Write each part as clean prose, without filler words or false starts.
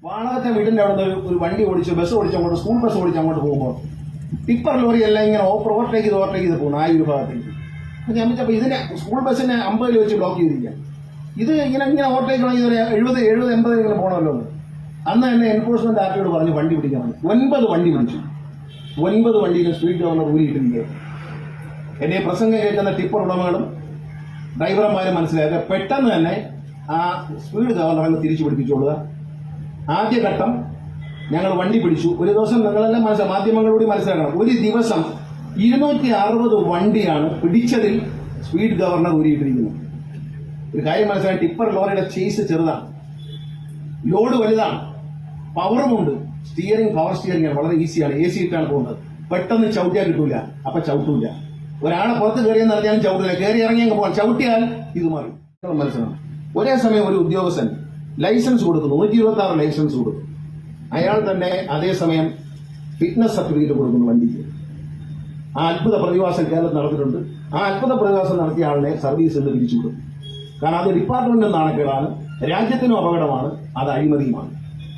വാളകത്തെ വീടിന്റെ അവിടെ ഒരു വണ്ടി ഓടിച്ച് ബസ് ഓടിച്ച് അങ്ങോട്ട് സ്കൂൾ ബസ് ഓടിച്ച് അങ്ങോട്ട് പോകുമ്പോൾ ടിപ്പർ ലോറി എല്ലാം ഇങ്ങനെ ഓവർടേക്ക് ചെയ്ത് പോകുന്നു ആ ഒരു ഭാഗത്തേക്ക്. ഞാൻ വെച്ചപ്പോൾ ഇതിനെ സ്കൂൾ ബസ്സിനെ 50 വെച്ച് ബ്ലോക്ക് ചെയ്തിരിക്കുക. ഇത് ഇങ്ങനെ ഓവർടേക്ക് ആണെങ്കിൽ 70, 80 ഇങ്ങനെ പോകണമല്ലോ. അന്ന് തന്നെ എൻഫോഴ്സ്മെന്റ് ആർട്ടിയോട് പറഞ്ഞ് വണ്ടി പിടിക്കാൻ പറഞ്ഞു. 9 വണ്ടി പിടിച്ചു. 9 വണ്ടിയിൽ സ്പീഡ് ഗവർണർ ഊരിയിട്ടിരിക്കുക. എന്നെ പ്രസംഗം കേൾക്കുന്ന ടിപ്പർ ഉടമകളും ഡ്രൈവർമാരും മനസ്സിലാക്കുക, പെട്ടെന്ന് തന്നെ ആ സ്പീഡ് ഗവർണറെ തിരിച്ചു പിടിപ്പിച്ചോളുക. ആദ്യഘട്ടം ഞങ്ങൾ വണ്ടി പിടിച്ചു. ഒരു ദിവസം നിങ്ങളെല്ലാം മാധ്യമങ്ങളോട് മനസ്സിലാക്കണം, ഒരു ദിവസം 260 വണ്ടിയാണ് പിടിച്ചതിൽ സ്പീഡ് ഗവർണർ ഊരിയിട്ടിരിക്കുന്നത്. ഒരു കാര്യം മനസ്സിലാക്കാൻ, ടിപ്പർ ലോറിയുടെ ചേസ് ചെറുതാണ്, ലോഡ് വലുതാണ്, പവറുമുണ്ട്. പവർ സ്റ്റിയറിംഗ് ആണ്, വളരെ ഈസിയാണ്. AC ഇട്ടാണ് പോകുന്നത്. പെട്ടെന്ന് ചവിട്ടിയാൽ കിട്ടൂല, അപ്പൊ ചവിട്ടൂല. ഒരാളെ പുറത്ത് കയറിയെന്ന് അറിഞ്ഞാലും ചവിട്ടില്ല, കയറി ഇറങ്ങി അങ്ങ് പോകാൻ. ചവിട്ടിയാൽ ഇത് മാറി. മനസ്സിലാവും. ഒരേ സമയം ഒരു ഉദ്യോഗസ്ഥൻ ലൈസൻസ് കൊടുക്കുന്നു, 126 ലൈസൻസ് കൊടുക്കുന്നു. അയാൾ തന്നെ അതേസമയം ഫിറ്റ്നസ് സർട്ടിഫിക്കറ്റ് കൊടുക്കുന്നു വണ്ടിക്ക്. ആ അത്ഭുത പ്രതിഭാസം കേരളത്തിൽ നടത്തിയിട്ടുണ്ട്. ആ അത്ഭുത പ്രതിഭാസം നടത്തിയ ആളിനെ സർവീസിൽ നിന്ന് പിരിച്ചു കൊടുക്കും. കാരണം അത് ഡിപ്പാർട്ട്മെന്റിന് നാണക്കേടാണ്, രാജ്യത്തിനും അപകടമാണ്, അത് അഴിമതിയുമാണ്.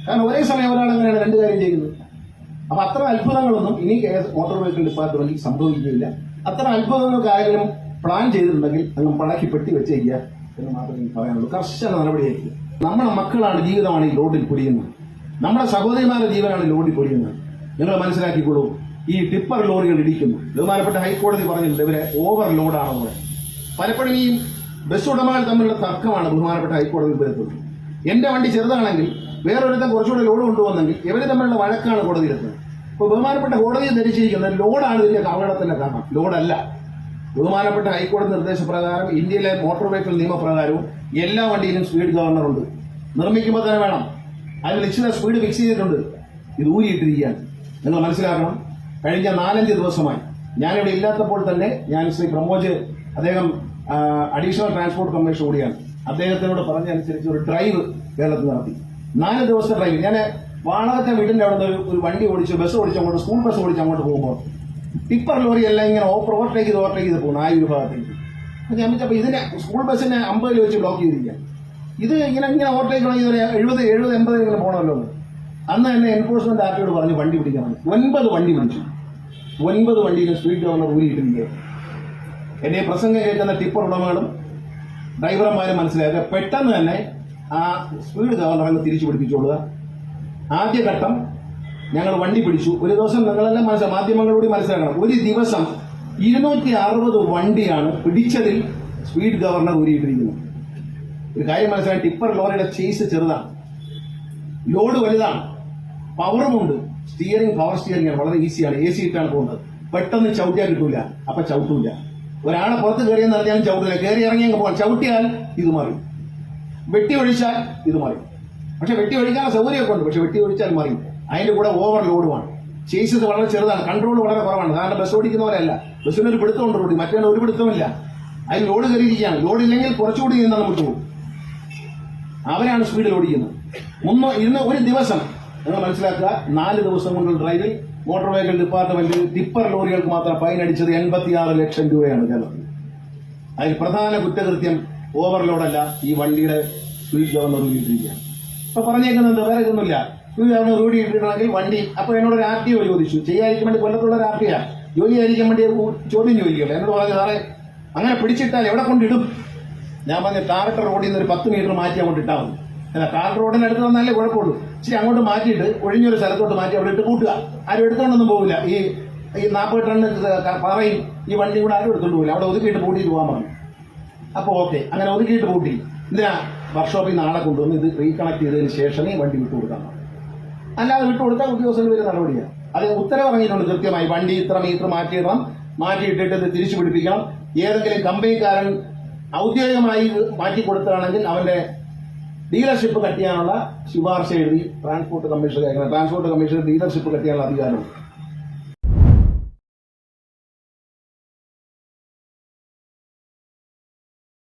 കാരണം ഒരേ സമയം ഒരാൾ അങ്ങനെയാണ് 2 കാര്യം ചെയ്യുന്നത്. അപ്പൊ അത്ര അത്ഭുതങ്ങളൊന്നും ഇനി മോട്ടോർ വെഹിക്കിൾ ഡിപ്പാർട്ട്മെന്റിൽ സംഭവിക്കുകയില്ല. അത്ര അത്ഭുതങ്ങൾക്ക് ആരെങ്കിലും പ്ലാൻ ചെയ്തിട്ടുണ്ടെങ്കിൽ അങ്ങ് പടക്കി പെട്ടി വെച്ചേക്കുക എന്ന് മാത്രമേ എനിക്ക് പറയാനുള്ളൂ. കർശന നടപടിയായിരിക്കും. നമ്മുടെ മക്കളാണ്, ജീവിതമാണ് ഈ ലോഡിൽ പൊടിയുന്നത്. നമ്മുടെ സഹോദരിമാരുടെ ജീവനാണ് ലോഡിൽ പൊടിയുന്നത്. നിങ്ങൾ മനസ്സിലാക്കിക്കോളൂ. ഈ ടിപ്പർ ലോറികൾ ഇടിക്കുന്നു. ബഹുമാനപ്പെട്ട ഹൈക്കോടതി പറഞ്ഞിട്ടുണ്ട് ഇവരെ ഓവർലോഡാണെന്ന്. പലപ്പോഴും ഈ ബസ് ഉടമകൾ തമ്മിലുള്ള തർക്കമാണ് ബഹുമാനപ്പെട്ട ഹൈക്കോടതി വരുത്തുന്നത്. എന്റെ വണ്ടി ചെറുതാണെങ്കിൽ വേറൊരുത്തം കുറച്ചുകൂടെ ലോഡ് കൊണ്ടുവന്നെങ്കിൽ ഇവര് തമ്മിലുള്ള വഴക്കാണ് കോടതിയിലെത്തുന്നത്. ഇപ്പൊ ബഹുമാനപ്പെട്ട കോടതിയെ ധരിച്ചിരിക്കുന്നത് ലോഡാണ് ഇതിന്റെ അപകടത്തിന്റെ കാരണം. ലോഡല്ല. ബഹുമാനപ്പെട്ട ഹൈക്കോടതി നിർദ്ദേശപ്രകാരം ഇന്ത്യയിലെ മോട്ടോർ വെഹിക്കിൾ നിയമപ്രകാരവും എല്ലാ വണ്ടിയിലും സ്പീഡ് ഗവർണർ ഉണ്ട്. നിർമ്മിക്കുമ്പോൾ തന്നെ വേണം. അതിന് നിശ്ചിത സ്പീഡ് ഫിക്സ് ചെയ്തിട്ടുണ്ട്. ഇത് ഊരിയിട്ടിരിക്കുകയാണ്. നിങ്ങൾ മനസ്സിലാക്കണം. കഴിഞ്ഞ 4-5 ദിവസമായി ഞാനിവിടെ ഇല്ലാത്തപ്പോൾ തന്നെ ഞാൻ ശ്രീ പ്രമോജ്, അദ്ദേഹം അഡീഷണൽ ട്രാൻസ്പോർട്ട് കമ്മീഷൻ കൂടിയാണ്, അദ്ദേഹത്തിനോട് പറഞ്ഞനുസരിച്ച് ഒരു ഡ്രൈവ് കേരളത്തിൽ നടത്തി. 4 ദിവസത്തെ ഡ്രൈവ്. ഞാൻ വാളകത്തെ വീടിന്റെ അവിടെ ഒരു വണ്ടി ഓടിച്ച് ബസ് ഓടിച്ച് അങ്ങോട്ട് സ്കൂൾ ബസ് ഓടിച്ച് അങ്ങോട്ട് പോകുമ്പോൾ ടിപ്പർ ലോറി എല്ലാം ഇങ്ങനെ ഓവർടേക്ക് ചെയ്ത് പോകുന്നു ആ ഒരു ഭാഗത്തേക്ക്. ഞാൻ വെച്ചപ്പോൾ ഇതിനെ സ്കൂൾ ബസ്സിനെ 50 വെച്ച് ബ്ലോക്ക് ചെയ്തിരിക്കുക. ഇത് ഇങ്ങനെ ഓവർടേക്ക് ആണെങ്കിൽ 70, 80 ഇങ്ങനെ പോകണമല്ലോ. അന്ന് തന്നെ എൻഫോഴ്സ്മെന്റ് ആർട്ടിയോട് പറഞ്ഞ് വണ്ടി പിടിക്കാൻ പറഞ്ഞു. 9 വണ്ടി പിടിച്ചു. 9 വണ്ടിയിൽ സ്പീഡ് ഗവർണർ ഊരിയിട്ടിരിക്കുക. എന്നെ പ്രസംഗം കേൾക്കുന്ന ടിപ്പർ ഉടമകളും ഡ്രൈവർമാരും മനസ്സിലാക്കുക, പെട്ടെന്ന് തന്നെ ആ സ്പീഡ് ഗവർണറെ തിരിച്ചു പിടിപ്പിച്ചോളുക. ആദ്യഘട്ടം ഞങ്ങൾ വണ്ടി പിടിച്ചു. ഒരു ദിവസം നിങ്ങളെല്ലാം മാധ്യമങ്ങളോട് മനസ്സിലാക്കണം, ഒരു ദിവസം 260 വണ്ടിയാണ് പിടിച്ചതിൽ സ്പീഡ് ഗവർണർ ഊരിയിട്ടിരിക്കുന്നത്. ഒരു കാര്യം മനസ്സിലാക്കാൻ, ടിപ്പർ ലോറിയുടെ ചേസ് ചെറുതാണ്, ലോഡ് വലുതാണ്, പവറുമുണ്ട്. പവർ സ്റ്റിയറിംഗ് ആണ്, വളരെ ഈസിയാണ്. AC ഇട്ടാണ് പോകുന്നത്. പെട്ടെന്ന് ചവിട്ടിയാൽ കിട്ടൂല, അപ്പൊ ചവിട്ടൂല. ഒരാളെ പുറത്ത് കയറിയെന്ന് അറിഞ്ഞാലും ചവിട്ടില്ല, കയറി ഇറങ്ങി അങ്ങ് പോകാൻ. ചവിട്ടിയാൽ ഇത് മാറി, വെട്ടി ഒഴിച്ചാൽ ഇത് മാറി. പക്ഷെ വെട്ടി ഒഴിക്കാൻ സൗകര്യമൊക്കെ ഉണ്ട്, പക്ഷെ വെട്ടി ഒഴിച്ചാൽ മാറി. അതിന്റെ കൂടെ ഓവർലോഡുമാണ്. ചേസസ് വളരെ ചെറുതാണ്, കൺട്രോൾ വളരെ കുറവാണ്. കാരണം ബസ് ഓടിക്കുന്ന പോലെയല്ല. ബസ്സിനൊരു പിടുത്തമുണ്ട് റോഡിൽ, മറ്റേ ഒരു പിടുത്തമില്ല. അതിൽ ലോഡ് കയറിയിരിക്കുകയാണ്. ലോഡില്ലെങ്കിൽ കുറച്ചുകൂടി നിന്നാൽ നമുക്ക് പോകും. അവരാണ് സ്പീഡിൽ ഓടിക്കുന്നത്. ഇന്ന് ഒരു ദിവസം നിങ്ങൾ മനസ്സിലാക്കുക, 4 ദിവസം കൊണ്ടുള്ള ഡ്രൈവിൽ മോട്ടോർ വെഹിക്കിൾ ഡിപ്പാർട്ട്മെന്റ് ടിപ്പർ ലോറികൾക്ക് മാത്രം ഫൈൻ അടിച്ചത് 86 ലക്ഷം രൂപയാണ് കേരളത്തിൽ. അതിൽ പ്രധാന കുറ്റകൃത്യം ഓവർലോഡല്ല, ഈ വണ്ടിയുടെ സ്പീഡ് ഗവർണർ ഊരിയിട്ടിരിക്കുകയാണ്. ഇപ്പൊ പറഞ്ഞേക്കുന്നത് വേറെ ഒന്നുമില്ല. സ്പീഡ് ഗവർണർ ഊരിയിട്ടിട്ടുണ്ടെങ്കിൽ വണ്ടി. അപ്പൊ എന്നോട് RTO ചോദിച്ചു, ചെയ്യാതിരിക്കാൻ വേണ്ടി കൊല്ലത്തുള്ള RTO ജോലിയായിരിക്കാൻ വേണ്ടി ചോദ്യം ചോദിക്കുകയുള്ളൂ. എന്നോട് പറഞ്ഞു, സാറേ അങ്ങനെ പിടിച്ചിട്ടാൽ എവിടെ കൊണ്ടിടും? ഞാൻ പറഞ്ഞ ടാർട്ടർ റോഡിൽ നിന്ന് ഒരു 10 മീറ്റർ മാറ്റി അങ്ങോട്ട് ഇട്ടാൽ മതി. അല്ല, ടാർട്ടർ റോഡിന് അടുത്ത് വന്നാലേ കുഴപ്പമുള്ളൂ. ഇച്ചിരി അങ്ങോട്ട് മാറ്റിയിട്ട് ഒഴിഞ്ഞൊരു സ്ഥലത്തോട്ട് മാറ്റി അവിടെ ഇട്ട് കൂട്ടുക. ആരും എടുത്തോണ്ടൊന്നും പോകില്ല. ഈ 40 ടൺ പറയും ഈ വണ്ടി കൂടെ ആരും എടുത്തോണ്ട് പോകില്ല. അവിടെ ഒതുക്കിയിട്ട് പൂട്ടിയിട്ട് പോകാൻ പറഞ്ഞു. അപ്പൊ ഓക്കെ, അങ്ങനെ ഒതുക്കിയിട്ട് പൂട്ടി. എന്തിനാ? വർക്ക്ഷോപ്പിൽ നാളെ കൊണ്ടുവന്ന് ഇത് റീകണക്ട് ചെയ്തതിന് ശേഷമേ വണ്ടി വിട്ടുകൊടുക്കാൻ പറഞ്ഞു. അല്ലാതെ വിട്ടുകൊടുത്താൽ ഉദ്യോഗസ്ഥന് വരെ നടപടിയാണ്. അത് ഉത്തരവ് ഇറങ്ങിയിട്ടുണ്ട് കൃത്യമായി. വണ്ടി ഇത്ര മീറ്റർ മാറ്റിയിടണം, മാറ്റിയിട്ടിട്ട് ഇത് തിരിച്ചു പിടിപ്പിക്കണം. ഏതെങ്കിലും കമ്പനിക്കാരൻ ഔദ്യോഗികമായി മാറ്റി കൊടുത്താണെങ്കിൽ അവന്റെ ഡീലർഷിപ്പ് കട്ട് ചെയ്യാനുള്ള ശുപാർശ എഴുതി ട്രാൻസ്പോർട്ട് കമ്മീഷണർ ഡീലർഷിപ്പ് കട്ട് ചെയ്യാനുള്ള അധികാരമുണ്ട്.